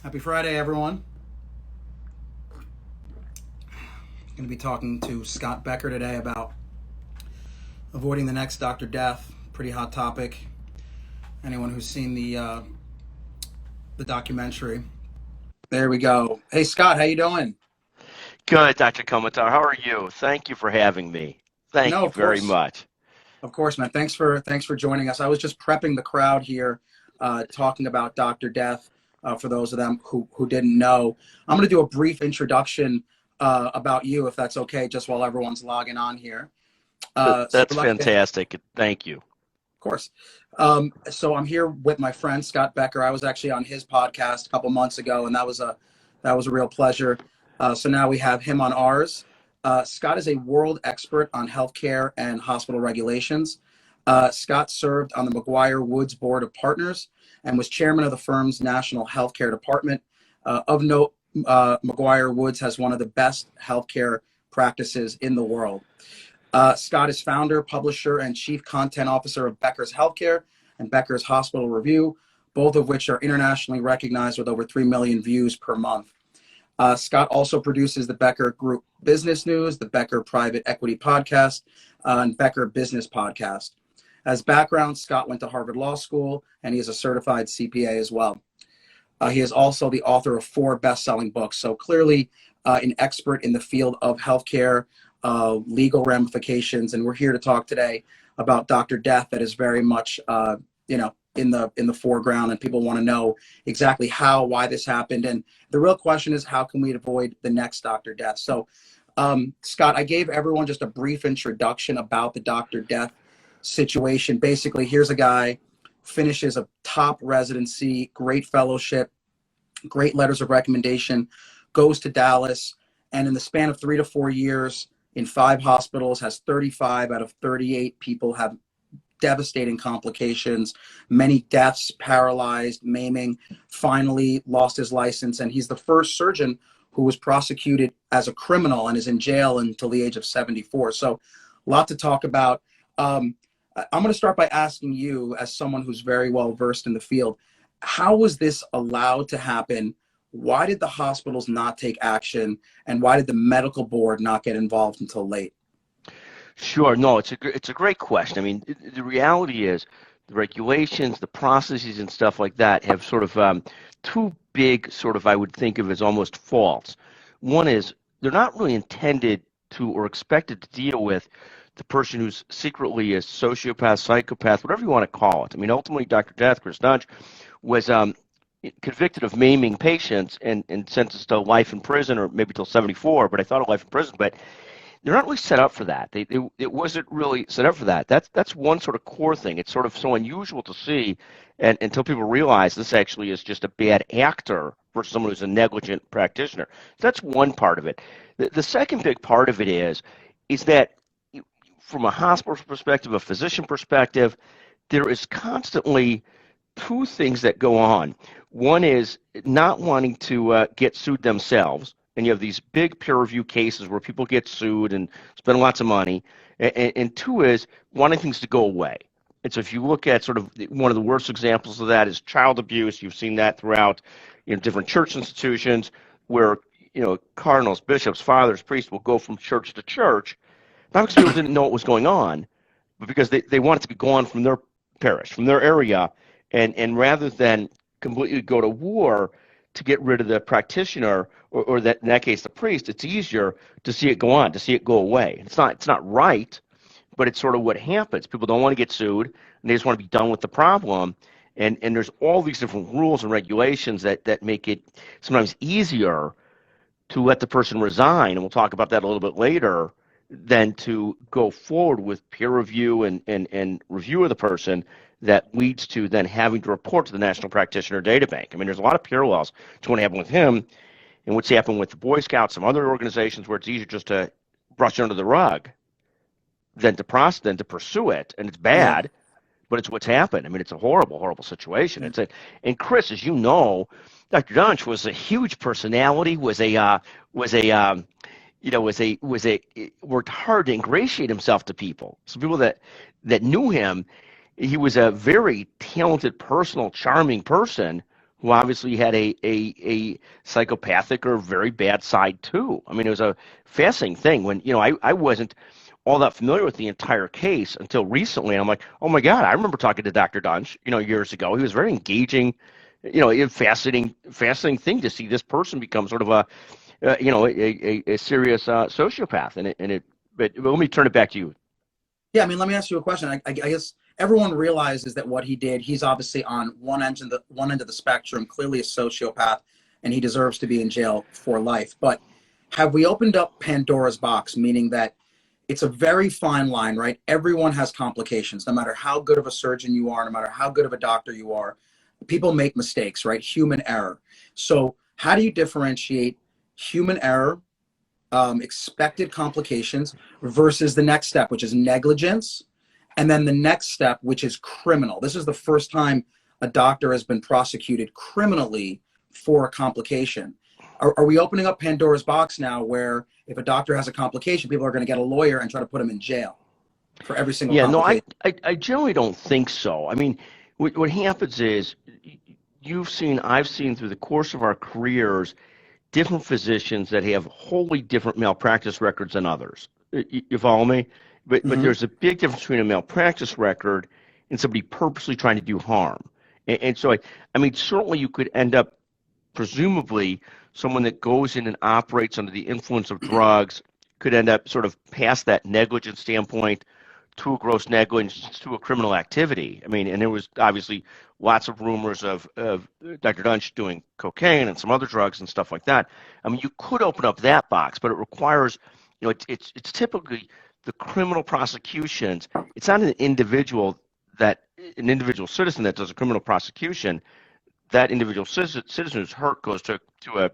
Happy Friday, everyone. Going to be talking to Scott Becker today about avoiding the next Dr. Death. Pretty hot topic. Anyone who's seen the documentary. There we go. Hey, Scott, how you doing? Good, Dr. Komatar. How are you? Thank you for having me. Thank No, you of very course, much. of course, man. Thanks for joining us. I was just prepping the crowd here, talking about Dr. Death. For those of them who didn't know, I'm going to do a brief introduction about you, if that's okay, just while everyone's logging on here. So That's we're lucky to have. fantastic. Thank you. Of course. So I'm here with my friend Scott Becker. I was actually on his podcast a couple months ago, and that was a real pleasure. So now we have him on ours. Scott is a world expert on healthcare and hospital regulations. Scott served on the McGuireWoods Board of Partners and was chairman of the firm's National Healthcare Department. Of note, McGuireWoods has one of the best healthcare practices in the world. Scott is founder, publisher, and chief content officer of Beckers Healthcare and Beckers Hospital Review, both of which are internationally recognized with over 3 million views per month. Scott also produces the Becker Group Business News, the Becker Private Equity Podcast, and Becker Business Podcast. As background, Scott went to Harvard Law School, and he is a certified CPA as well. He is also the author of 4 best-selling books, so clearly an expert in the field of healthcare, legal ramifications, and we're here to talk today about Dr. Death that is very much, in the foreground, and people want to know exactly why this happened, and the real question is, how can we avoid the next Dr. Death? So, Scott, I gave everyone just a brief introduction about the Dr. Death situation. Basically, here's a guy, finishes a top residency, great fellowship, great letters of recommendation, goes to Dallas, and in the span of 3 to 4 years, in 5 hospitals, has 35 out of 38 people have devastating complications, many deaths, paralyzed, maiming, finally lost his license. And he's the first surgeon who was prosecuted as a criminal and is in jail until the age of 74. So a lot to talk about. I'm going to start by asking you, as someone who's very well versed in the field, how was this allowed to happen? Why did the hospitals not take action? And why did the medical board not get involved until late? Sure. No, it's a great question. I mean, the reality is the regulations, the processes, and stuff like that have sort of two big sort of I would think of as almost faults. One is they're not really intended to or expected to deal with the person who's secretly a sociopath, psychopath, whatever you want to call it. I mean, ultimately, Dr. Death, Chris Dunch, was convicted of maiming patients and sentenced to life in prison, or maybe till 74, but I thought of life in prison. But they're not really set up for that. It wasn't really set up for that. That's one sort of core thing. It's sort of so unusual to see, and until people realize this actually is just a bad actor versus someone who's a negligent practitioner. So that's one part of it. The second big part of it is that from a hospital perspective, a physician perspective, there is constantly 2 things that go on. One is not wanting to get sued themselves, and you have these big peer review cases where people get sued and spend lots of money. And 2 is wanting things to go away. And so if you look at sort of one of the worst examples of that is child abuse. You've seen that throughout different church institutions where cardinals, bishops, fathers, priests will go from church to church, not because people didn't know what was going on, but because they want it to be gone from their parish, from their area, and rather than completely go to war to get rid of the practitioner or that in that case the priest, it's easier to see it go on, to see it go away. It's not right, but it's sort of what happens. People don't want to get sued, and they just want to be done with the problem. And there's all these different rules and regulations that make it sometimes easier to let the person resign, and we'll talk about that a little bit later, than to go forward with peer review and review of the person that leads to then having to report to the National Practitioner Data Bank. I mean, there's a lot of parallels to what happened with him and what's happened with the Boy Scouts, some other organizations where it's easier just to brush it under the rug than to pursue it, and it's Yeah, bad, but it's what's happened. I mean, it's a horrible, horrible situation. yeah, And Chris, as you know, Dr. Dunch was a huge personality, worked hard to ingratiate himself to people. So people that knew him, he was a very talented, personal, charming person who obviously had a psychopathic or very bad side too. I mean, it was a fascinating thing when, I wasn't all that familiar with the entire case until recently. And I'm like, oh my God, I remember talking to Dr. Dunch, years ago. He was very engaging, a fascinating thing to see this person become sort of a serious sociopath. But let me turn it back to you. Yeah, I mean, let me ask you a question. I guess everyone realizes that what he did, he's obviously on one end of the spectrum, clearly a sociopath, and he deserves to be in jail for life. But have we opened up Pandora's box, meaning that it's a very fine line, right? Everyone has complications, no matter how good of a surgeon you are, no matter how good of a doctor you are. People make mistakes, right? Human error. So how do you differentiate human error, expected complications, versus the next step, which is negligence, and then the next step, which is criminal? This is the first time a doctor has been prosecuted criminally for a complication. Are we opening up Pandora's box now where if a doctor has a complication, people are going to get a lawyer and try to put him in jail for every single Yeah, no, complication? I generally don't think so. I mean, what happens is I've seen through the course of our careers different physicians that have wholly different malpractice records than others. You follow me? But Hmm. there's a big difference between a malpractice record and somebody purposely trying to do harm. And so I mean, certainly you could end up presumably someone that goes in and operates under the influence of drugs could end up sort of past that negligence standpoint to a gross negligence to a criminal activity. I mean, and there was obviously lots of rumors of Dr. Dunch doing cocaine and some other drugs and stuff like that. I mean, you could open up that box, but it requires, it's typically the criminal prosecutions. It's not an individual citizen that does a criminal prosecution. That individual citizen who's hurt goes to a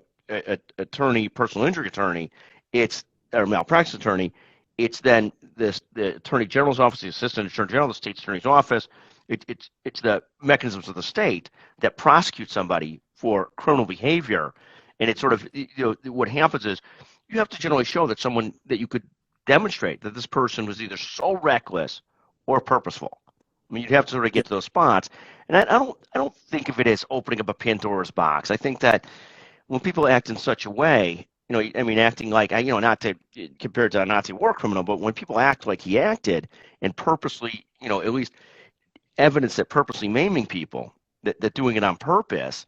attorney, personal injury attorney. It's or malpractice attorney. It's then the attorney general's office, the assistant attorney general, the state's attorney's office. It's the mechanisms of the state that prosecute somebody for criminal behavior, and it's sort of what happens is you have to generally show that you could demonstrate that this person was either so reckless or purposeful. I mean, you'd have to sort of get to those spots, and I don't think of it as opening up a Pandora's box. I think that when people act in such a way, I mean, acting like, not to compare it to a Nazi war criminal, but when people act like he acted and purposely, at least evidence that purposely maiming people, that doing it on purpose,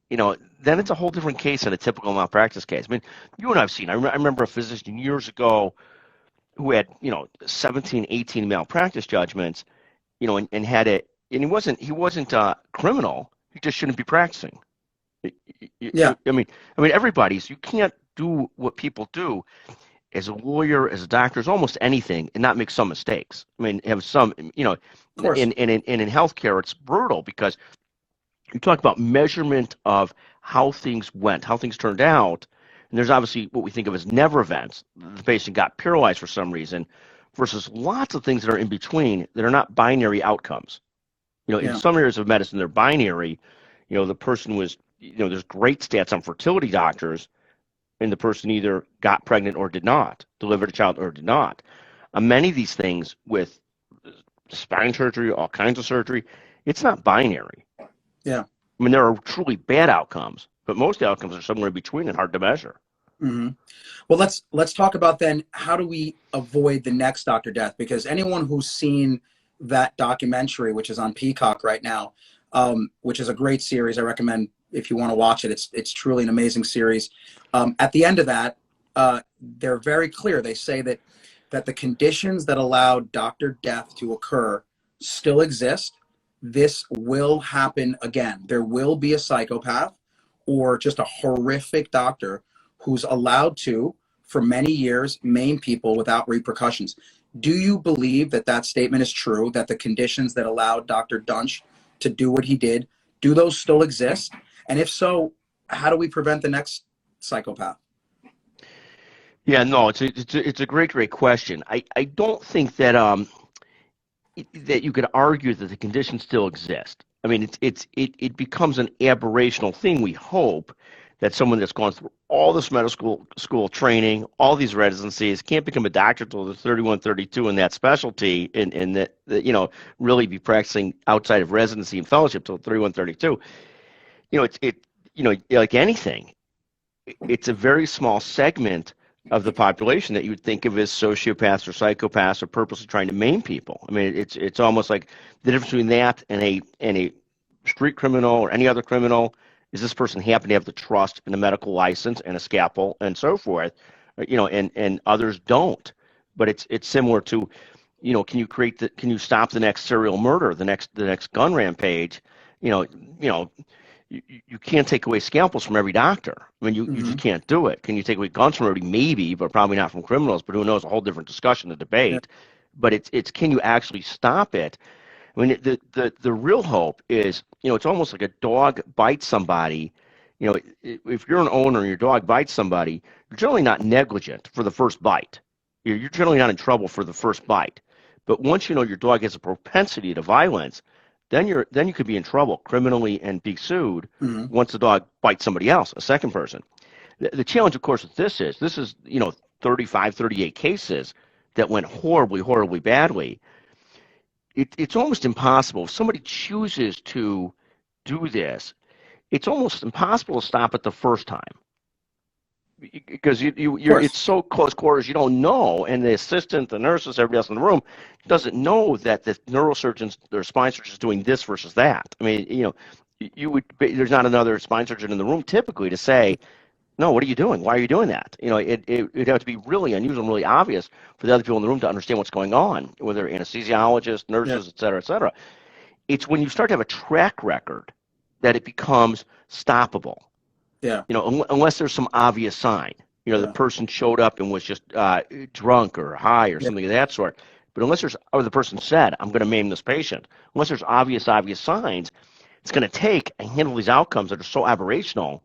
then it's a whole different case than a typical malpractice case. I mean, you and I've seen, I remember a physician years ago who had, 17, 18 malpractice judgments, and had it, and he wasn't criminal. He just shouldn't be practicing. Yeah, I mean, you can't do what people do as a lawyer, as a doctor, as almost anything, and not make some mistakes. I mean, have some, of course. in healthcare, it's brutal because you talk about measurement of how things went, how things turned out, and there's obviously what we think of as never events. The patient got paralyzed for some reason, versus lots of things that are in between that are not binary outcomes. In Yeah, some areas of medicine, they're binary. The person was, there's great stats on fertility doctors, and the person either got pregnant or did not, delivered a child or did not. Many of these things with spine surgery, all kinds of surgery, it's not binary. yeah. I mean, there are truly bad outcomes, but most outcomes are somewhere in between and hard to measure. Hmm. Well, let's talk about then how do we avoid the next Dr. Death? Because anyone who's seen that documentary, which is on Peacock right now, which is a great series, I recommend if you want to watch it. It's truly an amazing series. At the end of that, they're very clear. They say that the conditions that allowed Dr. Death to occur still exist. This will happen again. There will be a psychopath or just a horrific doctor who's allowed to, for many years, maim people without repercussions. Do you believe that that statement is true, that the conditions that allowed Dr. Dunch to do what he did, do those still exist? And if so, how do we prevent the next psychopath? Yeah, no, it's a great question. I don't think that you could argue that the conditions still exist. I mean, it becomes an aberrational thing. We hope that someone that's gone through all this medical school training, all these residencies, can't become a doctor until they're 31, 32 in that specialty, and that really be practicing outside of residency and fellowship till 31, 32. like anything, it's a very small segment of the population that you would think of as sociopaths or psychopaths or purposely trying to maim people. I mean, it's almost like the difference between that and a street criminal or any other criminal is this person happen to have the trust and a medical license and a scalpel and so forth, and others don't. But it's similar to, can you stop the next serial murder, the next gun rampage? You know, you know, you can't take away scalpels from every doctor. I mean, you Mm-hmm. just can't do it. Can you take away guns from everybody? Maybe, but probably not from criminals. But who knows? A whole different discussion, the Yeah. debate. But it's can you actually stop it? I mean, the real hope is, it's almost like a dog bites somebody. If you're an owner and your dog bites somebody, you're generally not negligent for the first bite. You're generally not in trouble for the first bite. But once you know your dog has a propensity to violence, then you could be in trouble criminally and be sued Mm-hmm. once the dog bites somebody else, a second person. The challenge, of course, with this is 35, 38 cases that went horribly, horribly badly. It's almost impossible. If somebody chooses to do this, it's almost impossible to stop it the first time because Of you're course. it's so close quarters you don't know, and the assistant, the nurses, everybody else in the room doesn't know that the neurosurgeons or spine surgeons doing this versus that. I mean, there's not another spine surgeon in the room typically to say, no, what are you doing? Why are you doing that? It'd have to be really unusual and really obvious for the other people in the room to understand what's going on, whether anesthesiologists, Yeah. nurses, et cetera, et cetera. It's when you start to have a track record that it becomes stoppable. Yeah. Unless there's some obvious sign. The Yeah. person showed up and was just drunk or high or Yeah. something of that sort. But or the person said, I'm going to maim this patient. Unless there's obvious signs, it's going to take a handle of these outcomes that are so aberrational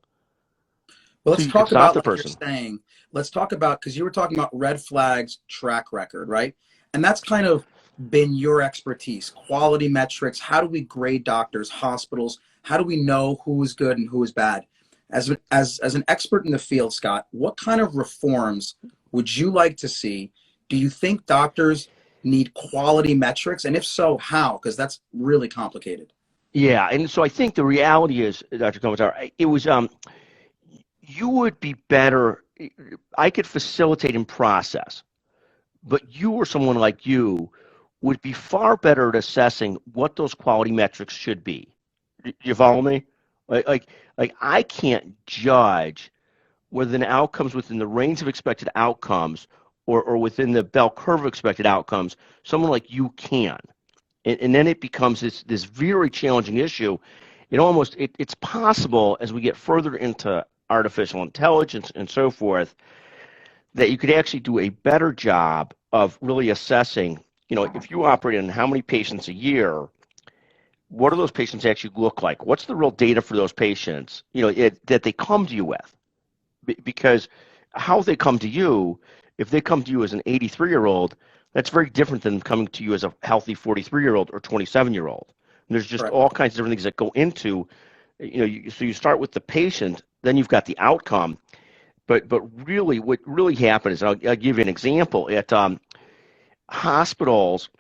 Well, till let's you can talk stop about, the like you're person. saying, let's talk about, because you were talking about red flags track record, right? And that's kind of been your expertise, quality metrics. How do we grade doctors, hospitals? How do we know who is good and who is bad? As an expert in the field, Scott, what kind of reforms would you like to see? Do you think doctors need quality metrics? And if so, how? Because that's really complicated. Yeah, and so I think the reality is, Dr. Komatar, it was you would be better. I could facilitate and process, but you or someone like you would be far better at assessing what those quality metrics should be. You follow me? Like, like, like I can't judge whether an outcome's within the range of expected outcomes or within the bell curve of expected outcomes. Someone like you can, and then it becomes this very challenging issue. It's possible as we get further into artificial intelligence and so forth that you could actually do a better job of really assessing, if you operate on how many patients a year, what do those patients actually look like? What's the real data for those patients, that they come to you with? Because how they come to you, if they come to you as an 83-year-old, that's very different than coming to you as a healthy 43-year-old or 27-year-old. And there's just Correct. all kinds of different things that go into, so you start with the patient, then you've got the outcome. But really, what really happens is, I'll give you an example. At hospitals,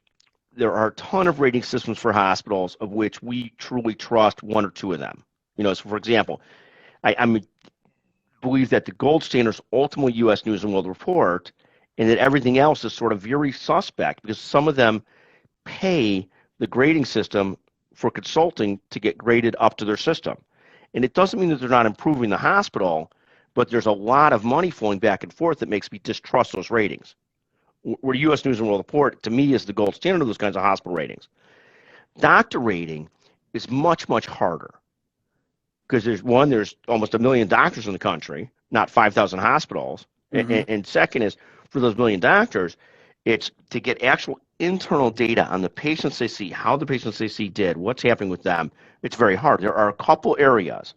there are a ton of rating systems for hospitals, of which we truly trust one or two of them. So for example, I believe that the gold standard is ultimately U.S. News and World Report, and that everything else is sort of very suspect because some of them pay the grading system for consulting to get graded up to their system. And it doesn't mean that they're not improving the hospital, but there's a lot of money flowing back and forth that makes me distrust those ratings. Where U.S. News and World Report, to me, is the gold standard of those kinds of hospital ratings. Doctor rating is much, much harder because there's almost 1 million doctors in the country, not 5,000 hospitals. Mm-hmm. And second is, for those 1 million doctors, it's to get actual internal data on the patients they see, how the patients they see did, what's happening with them. It's very hard. There are a couple areas.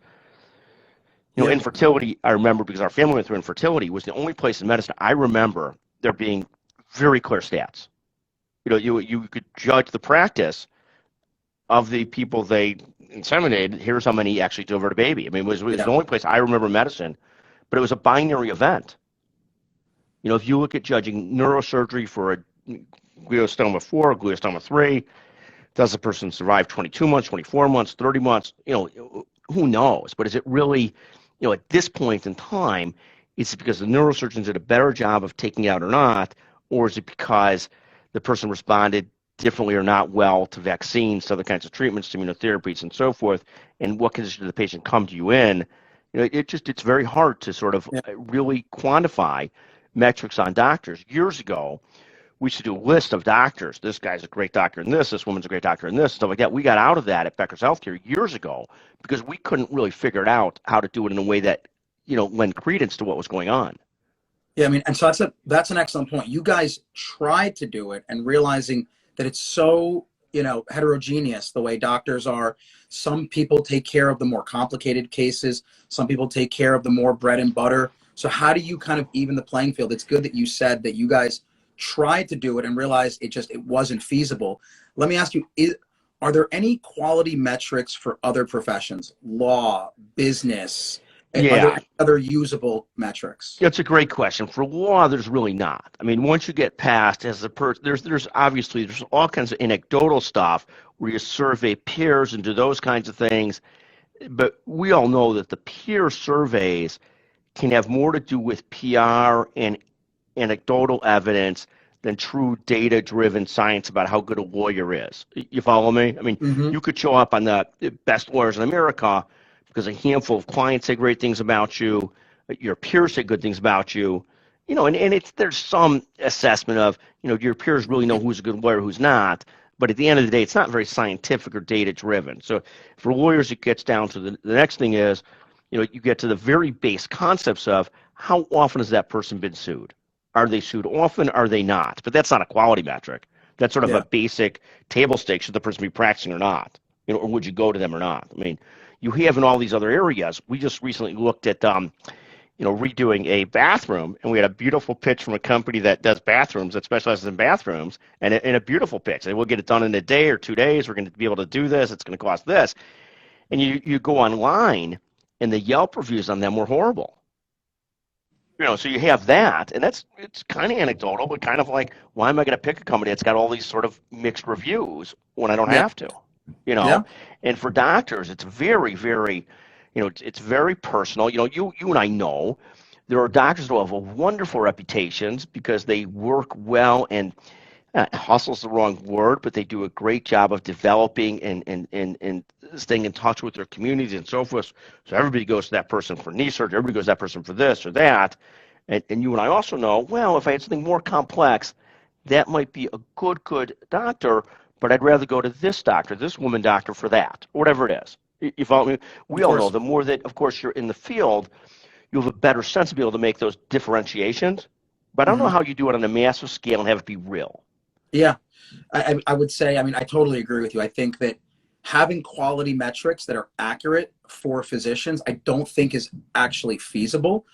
Yeah. Infertility, I remember because our family went through infertility, was the only place in medicine I remember there being very clear stats. You could judge the practice of the people they inseminated. Here's how many actually delivered a baby. I mean, it was Yeah. the only place I remember medicine, but it was a binary event. If you look at judging neurosurgery for a glioblastoma 4, a glioblastoma 3, does the person survive 22 months, 24 months, 30 months? who knows? But is it really, at this point in time, is it because the neurosurgeons did a better job of taking it out or not, or is it because the person responded differently or not well to vaccines, to other kinds of treatments, to immunotherapies, and so forth? And what condition did the patient come to you in? It's very hard to sort of Yeah. really quantify metrics on doctors. Years ago, we should do a list of doctors. This guy's a great doctor in this woman's a great doctor in this, stuff like that. We got out of that at Beckers Healthcare years ago because we couldn't really figure it out how to do it in a way that, lend credence to what was going on. Yeah, I mean, and so that's an excellent point. You guys tried to do it and realizing that it's so, heterogeneous the way doctors are. Some people take care of the more complicated cases. Some people take care of the more bread and butter. So how do you kind of even the playing field? It's good that you said that you guys tried to do it and realized it wasn't feasible. Let me ask you, are there any quality metrics for other professions, law, business? Are there any other usable metrics? It's a great question. For law, there's really not. I mean, once you get past as a person, there's obviously there's all kinds of anecdotal stuff where you survey peers and do those kinds of things. But we all know that the peer surveys can have more to do with PR and anecdotal evidence than true data-driven science about how good a lawyer is. You follow me? I mean, you could show up on the best lawyers in America because a handful of clients say great things about you, your peers say good things about you, and there's some assessment of, your peers really know who's a good lawyer, who's not. But at the end of the day, it's not very scientific or data-driven. So for lawyers, it gets down to the next thing is, you get to the very base concepts of how often has that person been sued? Are they sued often? Are they not? But that's not a quality metric. That's sort of a basic table stakes. Should the person be practicing or not? Or would you go to them or not? I mean, you have in all these other areas. We just recently looked at, redoing a bathroom, and we had a beautiful pitch from a company that does bathrooms, that specializes in bathrooms, and a beautiful pitch. And we'll get it done in a day or 2 days. We're going to be able to do this. It's going to cost this. And you go online, and the Yelp reviews on them were horrible. So you have that, and it's kind of anecdotal, but kind of like, why am I going to pick a company that's got all these sort of mixed reviews when I don't have to? And for doctors, it's very, very, it's very personal. You and I know there are doctors who have wonderful reputations because they work well and hustle's the wrong word, but they do a great job of developing and staying in touch with their communities and so forth. So everybody goes to that person for knee surgery, everybody goes to that person for this or that. And you and I also know, well, if I had something more complex, that might be a good doctor, but I'd rather go to this doctor, this woman doctor for that, or whatever it is. You follow me? We all know the more that, of course, you're in the field, you have a better sense to be able to make those differentiations. But I don't know how you do it on a massive scale and have it be real. Yeah, I would say, I mean, I totally agree with you. I think that having quality metrics that are accurate for physicians, I don't think is actually feasible.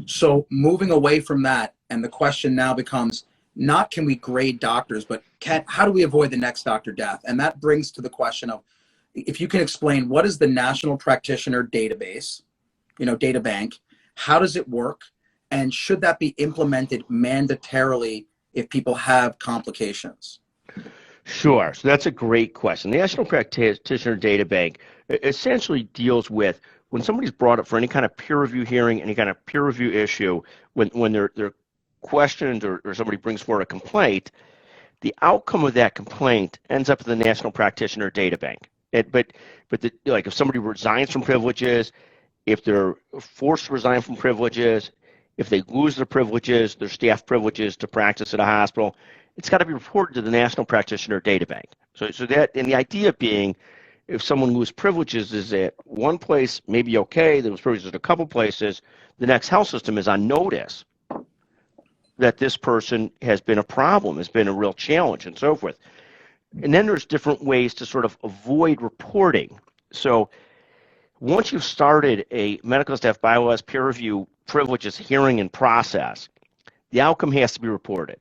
So moving away from that, and the question now becomes not can we grade doctors, but how do we avoid the next doctor death? And that brings to the question of, if you can explain, what is the National Practitioner Database, data bank? How does it work? And should that be implemented mandatorily if people have complications? Sure. So that's a great question. The National Practitioner Data Bank essentially deals with when somebody's brought up for any kind of peer review hearing, any kind of peer review issue, when they're questioned or somebody brings forward a complaint, the outcome of that complaint ends up in the National Practitioner Data Bank. But if somebody resigns from privileges, if they're forced to resign from privileges, if they lose their privileges, their staff privileges to practice at a hospital, it's got to be reported to the National Practitioner Data Bank. So that, and the idea being, if someone loses privileges is at one place, maybe okay, there was privileges at a couple places, the next health system is on notice that this person has been a problem, has been a real challenge, and so forth. And then there's different ways to sort of avoid reporting. So once you've started a medical staff bylaws peer review privileges hearing and process, the outcome has to be reported.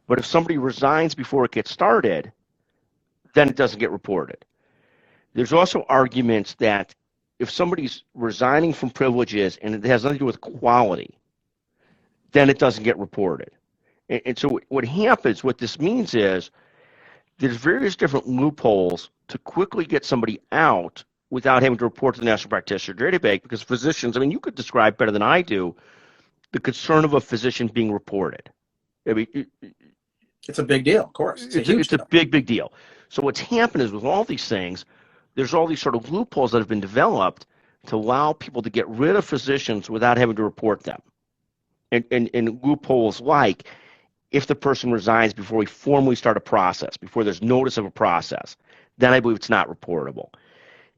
But if somebody resigns before it gets started, then it doesn't get reported. There's also arguments that if somebody's resigning from privileges and it has nothing to do with quality, then it doesn't get reported. And so what happens, what this means is there's various different loopholes to quickly get somebody out without having to report to the National Practitioner Database, because physicians, I mean, you could describe better than I do the concern of a physician being reported. I mean, It's a big deal, of course. It's a huge it's a deal. big deal. So what's happened is with all these things, there's all these sort of loopholes that have been developed to allow people to get rid of physicians without having to report them. And loopholes like if the person resigns before we formally start a process, before there's notice of a process, then I believe it's not reportable.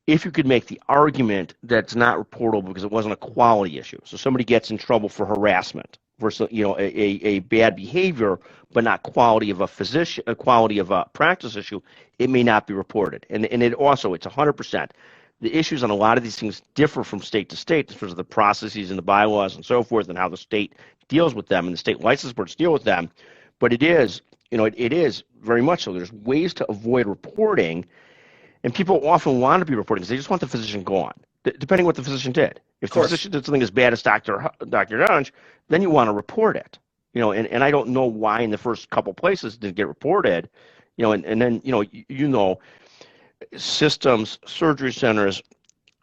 If you could make the argument that it's not reportable because it wasn't a quality issue, so somebody gets in trouble for harassment versus a bad behavior, but not quality of a physician, quality of a practice issue, it may not be reported. And it also, it's 100%. The issues on a lot of these things differ from state to state in terms of the processes and the bylaws and so forth, and how the state deals with them and the state license boards deal with them. But it is, it is very much so. There's ways to avoid reporting, and people often want to be reporting because they just want the physician gone, depending on what the physician did. If the physician did something as bad as Dr. Dunge, then you want to report it. And I don't know why in the first couple places it didn't get reported, and then, systems, surgery centers,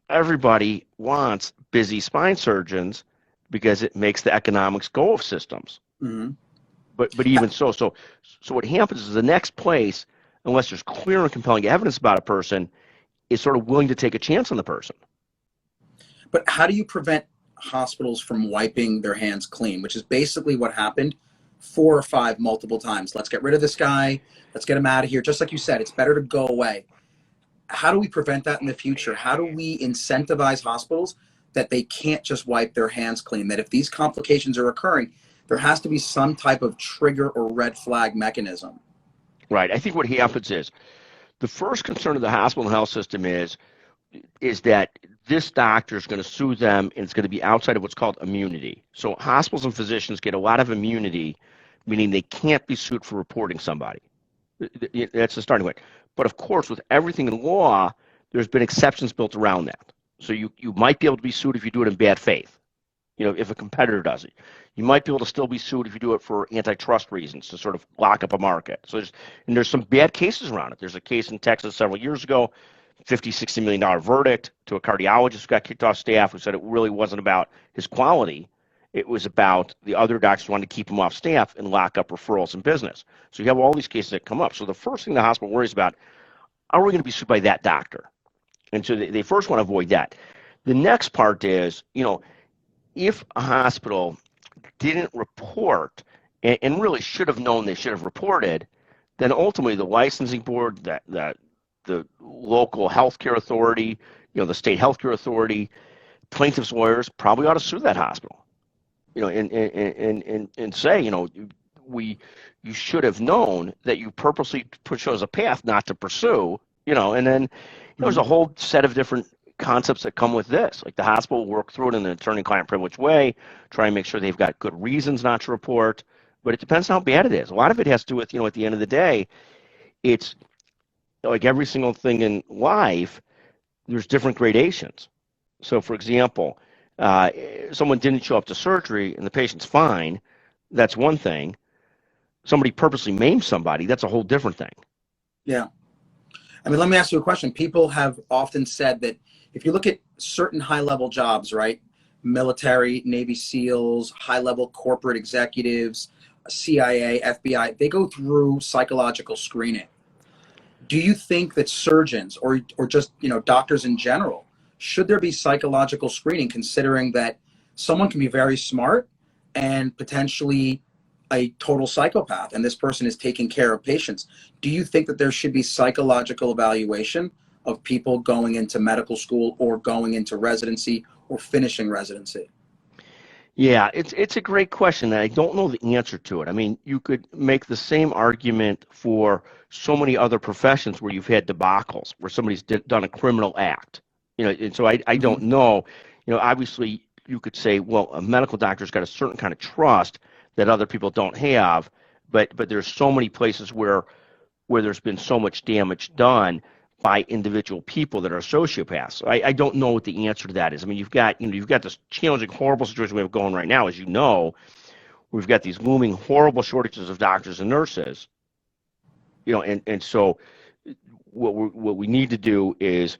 everybody wants busy spine surgeons because it makes the economics go of systems. Mm-hmm. But even so what happens is the next place, unless there's clear and compelling evidence about a person, is sort of willing to take a chance on the person. But how do you prevent hospitals from wiping their hands clean, which is basically what happened 4 or 5 multiple times? Let's get rid of this guy. Let's get him out of here. Just like you said, it's better to go away. How do we prevent that in the future? How do we incentivize hospitals that they can't just wipe their hands clean, that if these complications are occurring, there has to be some type of trigger or red flag mechanism? Right. I think what happens is the first concern of the hospital and health system is that this doctor is going to sue them, and it's going to be outside of what's called immunity. So hospitals and physicians get a lot of immunity, meaning they can't be sued for reporting somebody. That's the starting point. But of course, with everything in law, there's been exceptions built around that. So you might be able to be sued if you do it in bad faith. If a competitor does it. You might be able to still be sued if you do it for antitrust reasons to sort of lock up a market. So there's some bad cases around it. There's a case in Texas several years ago, $50-60 million verdict to a cardiologist who got kicked off staff, who said it really wasn't about his quality. It was about the other doctors wanted to keep him off staff and lock up referrals in business. So you have all these cases that come up. So the first thing the hospital worries about, are we going to be sued by that doctor? And so they first want to avoid that. The next part is, if a hospital didn't report and really should have known they should have reported, then ultimately the licensing board, the local healthcare authority, the state healthcare authority, plaintiffs' lawyers probably ought to sue that hospital, and say, you should have known that you purposely chose a path not to pursue, and then there's a whole set of different concepts that come with this. Like the hospital will work through it in an attorney-client privilege way, try and make sure they've got good reasons not to report, but it depends on how bad it is. A lot of it has to do with, at the end of the day, it's like every single thing in life, there's different gradations. So, for example, someone didn't show up to surgery and the patient's fine, that's one thing. Somebody purposely maimed somebody, that's a whole different thing. Yeah. I mean, let me ask you a question. People have often said that if you look at certain high-level jobs, right, military, Navy SEALs, high-level corporate executives, CIA, FBI, they go through psychological screening. Do you think that surgeons or just, doctors in general, should there be psychological screening, considering that someone can be very smart and potentially a total psychopath, and this person is taking care of patients? Do you think that there should be psychological evaluation of people going into medical school or going into residency or finishing residency? Yeah, it's a great question, and I don't know the answer to it. I mean, you could make the same argument for so many other professions where you've had debacles, where somebody's done a criminal act. And so I don't know. Obviously, you could say, well, a medical doctor's got a certain kind of trust that other people don't have, but there's so many places where there's been so much damage done by individual people that are sociopaths. So I don't know what the answer to that is. I mean, you've got this challenging, horrible situation we have going right now, as you know. We've got these looming, horrible shortages of doctors and nurses. And so what we need to do is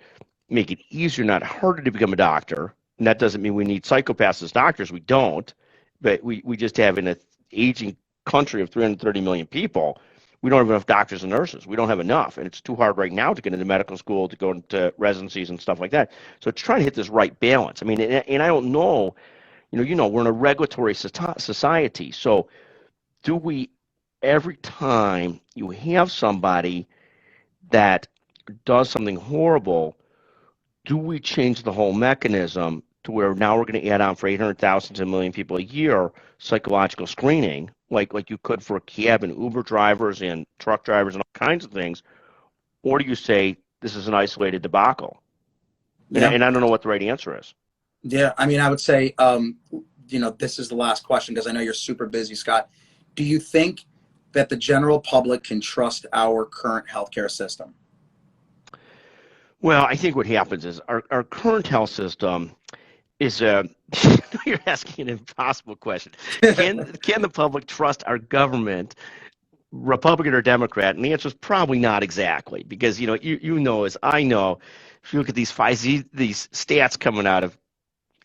make it easier, not harder to become a doctor. And that doesn't mean we need psychopaths as doctors. We don't. But we just have in an aging country of 330 million people, we don't have enough doctors and nurses. We don't have enough. And it's too hard right now to get into medical school, to go into residencies and stuff like that. So it's trying to hit this right balance. I mean, and I don't know, we're in a regulatory society. So do we, every time you have somebody that does something horrible, do we change the whole mechanism to where now we're going to add on for 800,000 to a million people a year psychological screening, like you could for cab and Uber drivers and truck drivers and all kinds of things? Or do you say this is an isolated debacle? Yeah. And I don't know what the right answer is. Yeah, I mean, I would say, this is the last question because I know you're super busy, Scott. Do you think that the general public can trust our current healthcare system? Well, I think what happens is our current health system is you're asking an impossible question. Can the public trust our government, Republican or Democrat? And the answer is probably not exactly, because you know as I know, if you look at these stats coming out of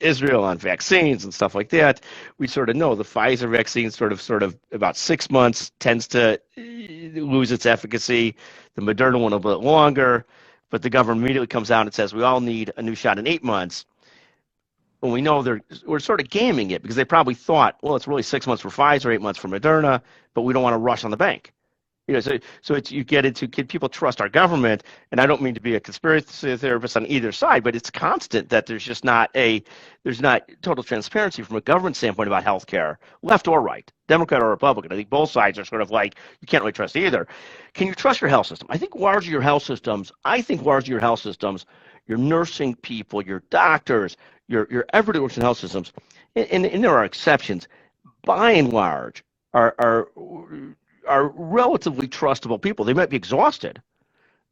Israel on vaccines and stuff like that, we sort of know the Pfizer vaccine sort of about 6 months tends to lose its efficacy. The Moderna one a bit longer, but the government immediately comes out and says we all need a new shot in 8 months. When we know we're sort of gaming it, because they probably thought, well, it's really 6 months for Pfizer, 8 months for Moderna, but we don't want to rush on the bank. So you get into, can people trust our government? And I don't mean to be a conspiracy theorist on either side, but it's constant that there's not total transparency from a government standpoint about healthcare, left or right, Democrat or Republican. I think both sides are sort of like, you can't really trust either. Can you trust your health system? I think largely your health systems, your nursing people, your doctors, your everyday works in health systems, and there are exceptions, by and large, are relatively trustable people. They might be exhausted,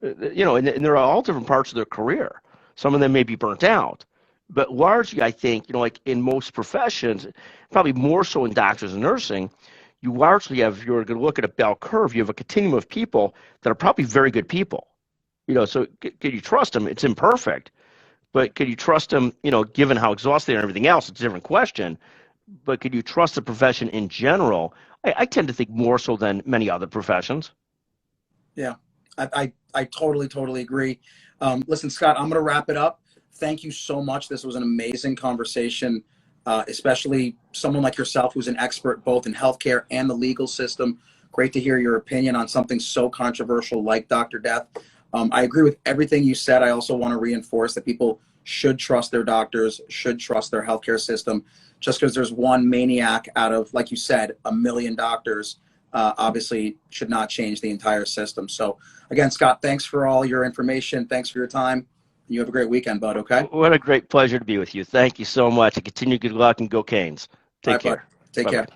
and they're all different parts of their career. Some of them may be burnt out, but largely, I think, like in most professions, probably more so in doctors and nursing, you largely have, if you're going to look at a bell curve, you have a continuum of people that are probably very good people. So can you trust them? It's imperfect, but can you trust them, given how exhausted they are and everything else? It's a different question. But could you trust the profession in general? I tend to think more so than many other professions. Yeah, I totally agree. Listen, Scott, I'm going to wrap it up. Thank you so much. This was an amazing conversation, especially someone like yourself who's an expert both in healthcare and the legal system. Great to hear your opinion on something so controversial like Dr. Death. I agree with everything you said. I also want to reinforce that people should trust their doctors, should trust their healthcare system. Just because there's one maniac out of, like you said, 1 million doctors, obviously should not change the entire system. So again, Scott, thanks for all your information. Thanks for your time. You have a great weekend, bud, okay? What a great pleasure to be with you. Thank you so much. And continue good luck and go Canes. Take care. Bud. Take care.